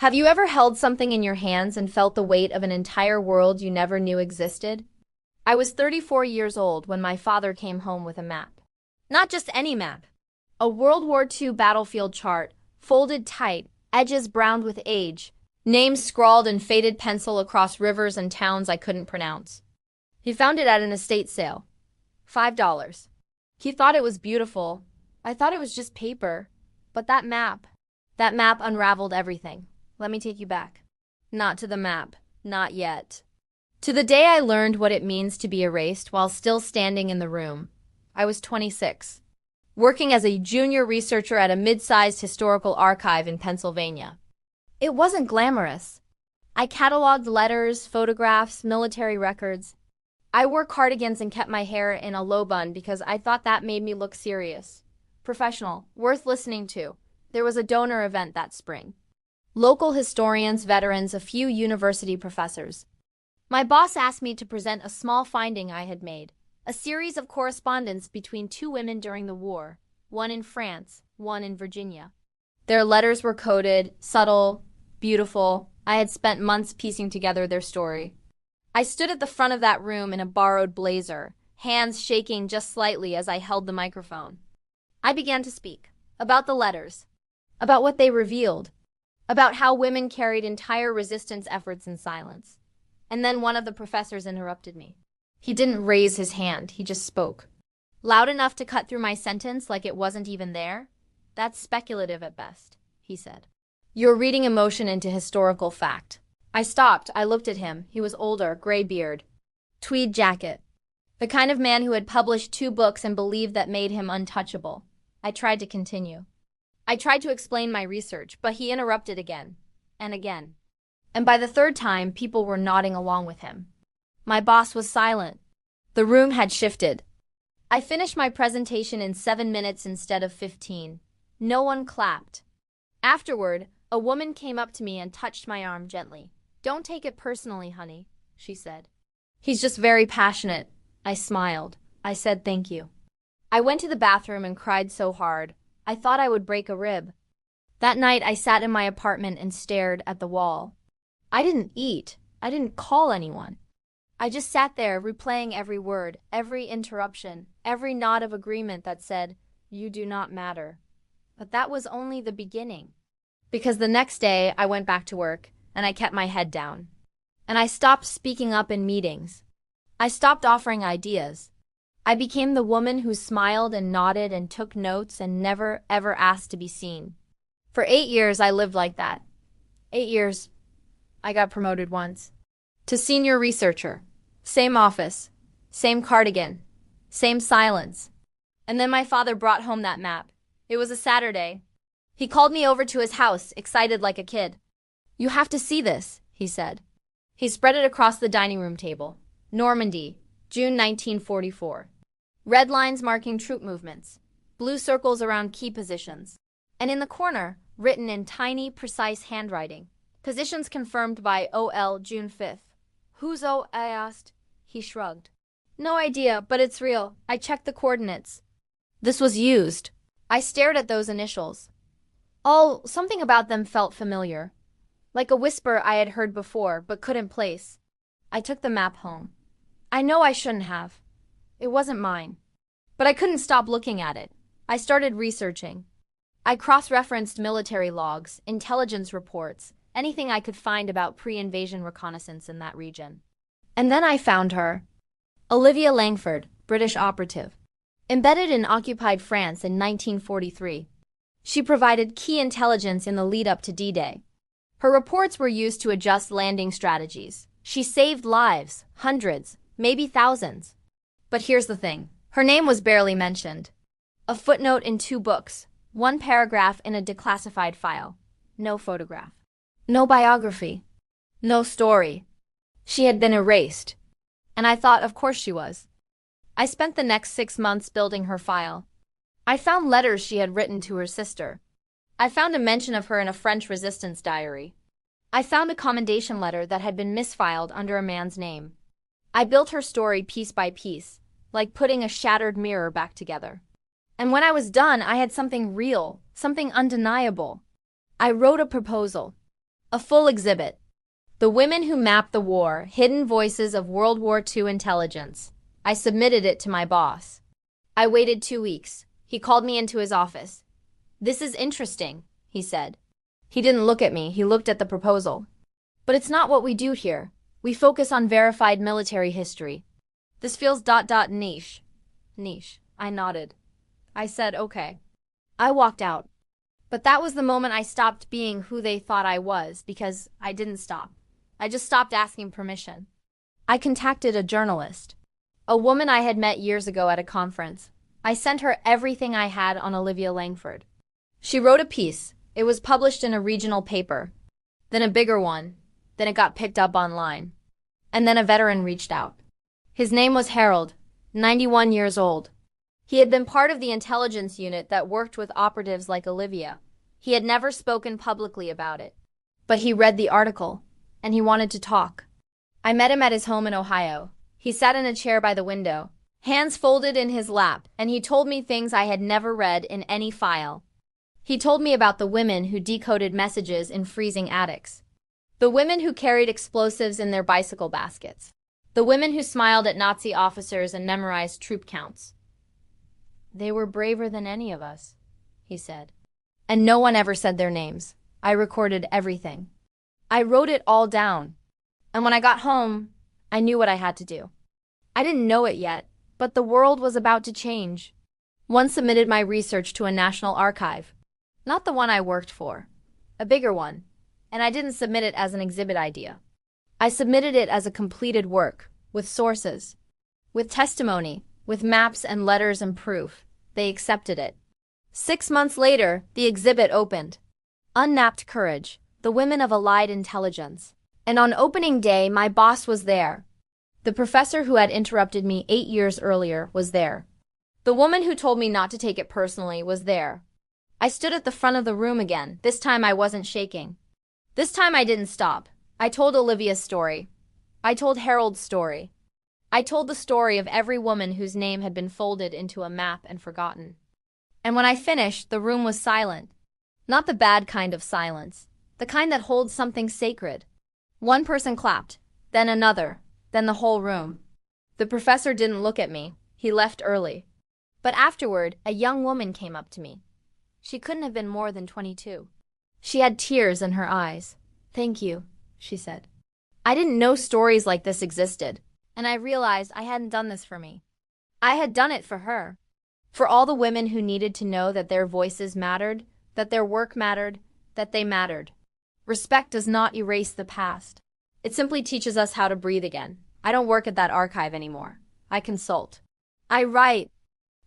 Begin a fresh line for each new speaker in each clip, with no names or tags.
Have you ever held something in your hands and felt the weight of an entire world you never knew existed? I was 34 years old when my father came home with a map. Not just any map. A World War II battlefield chart, folded tight, edges browned with age, names scrawled in faded pencil across rivers and towns I couldn't pronounce. He found it at an estate sale. $5. He thought it was beautiful. I thought it was just paper. But that map unraveled everything. Let me take you back. Not to the map. Not yet. To the day I learned what it means to be erased while still standing in the room. I was 26, working as a junior researcher at a mid-sized historical archive in Pennsylvania. It wasn't glamorous. I cataloged letters, photographs, military records. I wore cardigans and kept my hair in a low bun because I thought that made me look serious, professional, worth listening to. There was a donor event that spring. Local historians, veterans, a few university professors. My boss asked me to present a small finding I had made, a series of correspondence between two women during the war, one in France, one in Virginia. Their letters were coded, subtle, beautiful. I had spent months piecing together their story. I stood at the front of that room in a borrowed blazer, hands shaking just slightly as I held the microphone. I began to speak about the letters, about what they revealed, about how women carried entire resistance efforts in silence. And then one of the professors interrupted me. He didn't raise his hand, he just spoke. Loud enough to cut through my sentence like it wasn't even there? That's speculative at best, he said. You're reading emotion into historical fact. I stopped. I looked at him. He was older, gray beard, tweed jacket. The kind of man who had published 2 books and believed that made him untouchable. I tried to continue. I tried to explain my research, but he interrupted again and again. And by the 3rd time, people were nodding along with him. My boss was silent. The room had shifted. I finished my presentation in 7 minutes instead of 15. No one clapped. Afterward, a woman came up to me and touched my arm gently. Don't take it personally, honey, she said. He's just very passionate. I smiled. I said thank you. I went to the bathroom and cried so hard. I thought I would break a rib. That night, I sat in my apartment and stared at the wall. I didn't eat. I didn't call anyone. I just sat there replaying every word, every interruption, every nod of agreement that said, "You do not matter." But that was only the beginning. Because the next day, I went back to work, and I kept my head down. And I stopped speaking up in meetings. I stopped offering ideas. I became the woman who smiled and nodded and took notes and never, ever asked to be seen. For 8 years, I lived like that. 8 years. I got promoted once. To senior researcher. Same office. Same cardigan. Same silence. And then my father brought home that map. It was a Saturday. He called me over to his house, excited like a kid. You have to see this, he said. He spread it across the dining room table. Normandy, June 1944. Red lines marking troop movements. Blue circles around key positions. And in the corner, written in tiny, precise handwriting, positions confirmed by OL June 5th. Who's O? I asked. He shrugged. No idea, but it's real. I checked the coordinates. This was used. I stared at those initials. Something about them felt familiar. Like a whisper I had heard before, but couldn't place. I took the map home. I know I shouldn't have. It wasn't mine. But I couldn't stop looking at it. I started researching. I cross-referenced military logs, intelligence reports, anything I could find about pre-invasion reconnaissance in that region. And then I found her. Olivia Langford, British operative. Embedded in occupied France in 1943. She provided key intelligence in the lead-up to D-Day. Her reports were used to adjust landing strategies. She saved lives, hundreds, maybe thousands. But here's the thing. Her name was barely mentioned. A footnote in 2 books, 1 paragraph in a declassified file. No photograph. No biography. No story. She had been erased. And I thought, of course she was. I spent the next 6 months building her file. I found letters she had written to her sister. I found a mention of her in a French resistance diary. I found a commendation letter that had been misfiled under a man's name. I built her story piece by piece, like putting a shattered mirror back together. And when I was done, I had something real, something undeniable. I wrote a proposal. A full exhibit. The Women Who Mapped the War, Hidden Voices of World War II Intelligence. I submitted it to my boss. I waited 2 weeks. He called me into his office. "This is interesting," he said. He didn't look at me, he looked at the proposal. "But it's not what we do here. We focus on verified military history. This feels niche." Niche. I nodded. I said, "Okay." I walked out. But that was the moment I stopped being who they thought I was, because I didn't stop. I just stopped asking permission. I contacted a journalist, a woman I had met years ago at a conference. I sent her everything I had on Olivia Langford. She wrote a piece. It was published in a regional paper, then a bigger one, then it got picked up online. And then a veteran reached out. His name was Harold, 91 years old. He had been part of the intelligence unit that worked with operatives like Olivia. He had never spoken publicly about it. But he read the article, and he wanted to talk. I met him at his home in Ohio. He sat in a chair by the window, hands folded in his lap, and he told me things I had never read in any file. He told me about the women who decoded messages in freezing attics, the women who carried explosives in their bicycle baskets, the women who smiled at Nazi officers and memorized troop counts. "They were braver than any of us," he said. And no one ever said their names. I recorded everything. I wrote it all down. And when I got home, I knew what I had to do. I didn't know it yet, but the world was about to change. One submitted my research to a national archive. Not the one I worked for, a bigger one. And I didn't submit it as an exhibit idea. I submitted it as a completed work, with sources, with testimony, with maps and letters and proof. They accepted it. 6 months later, the exhibit opened. Unnapped Courage, the Women of Allied Intelligence. And on opening day, my boss was there. The professor who had interrupted me 8 years earlier was there. The woman who told me not to take it personally was there. I stood at the front of the room again. This time I wasn't shaking. This time I didn't stop. I told Olivia's story. I told Harold's story. I told the story of every woman whose name had been folded into a map and forgotten. And when I finished, the room was silent. Not the bad kind of silence, the kind that holds something sacred. One person clapped, then another, then the whole room. The professor didn't look at me. He left early. But afterward, a young woman came up to me. She couldn't have been more than 22. She had tears in her eyes. "Thank you," she said. I didn't know stories like this existed, and I realized I hadn't done this for me. I had done it for her. For all the women who needed to know that their voices mattered, that their work mattered, that they mattered. Respect does not erase the past. It simply teaches us how to breathe again. I don't work at that archive anymore. I consult. I write.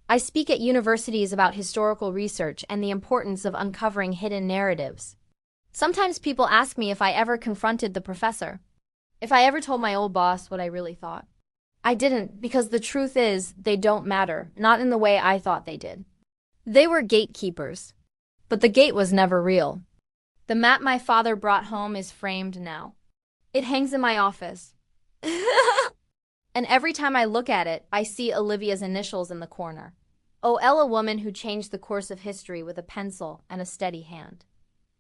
I speak at universities about historical research and the importance of uncovering hidden narratives. Sometimes people ask me if I ever confronted the professor, if I ever told my old boss what I really thought. I didn't, because the truth is, they don't matter, not in the way I thought they did. They were gatekeepers. But the gate was never real. The map my father brought home is framed now. It hangs in my office. And every time I look at it, I see Olivia's initials in the corner. O.L. a woman who changed the course of history with a pencil and a steady hand.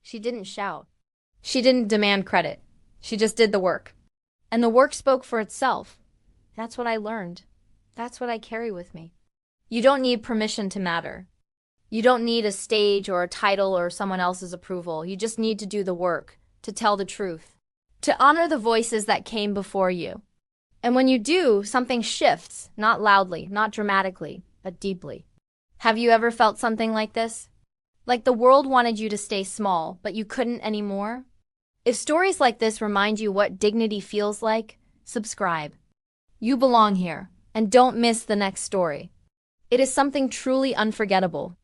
She didn't shout. She didn't demand credit. She just did the work. And the work spoke for itself. That's what I learned. That's what I carry with me. You don't need permission to matter. You don't need a stage or a title or someone else's approval. You just need to do the work, to tell the truth, to honor the voices that came before you. And when you do, something shifts, not loudly, not dramatically, but deeply. Have you ever felt something like this? Like the world wanted you to stay small, but you couldn't anymore? If stories like this remind you what dignity feels like, subscribe. You belong here, and don't miss the next story. It is something truly unforgettable.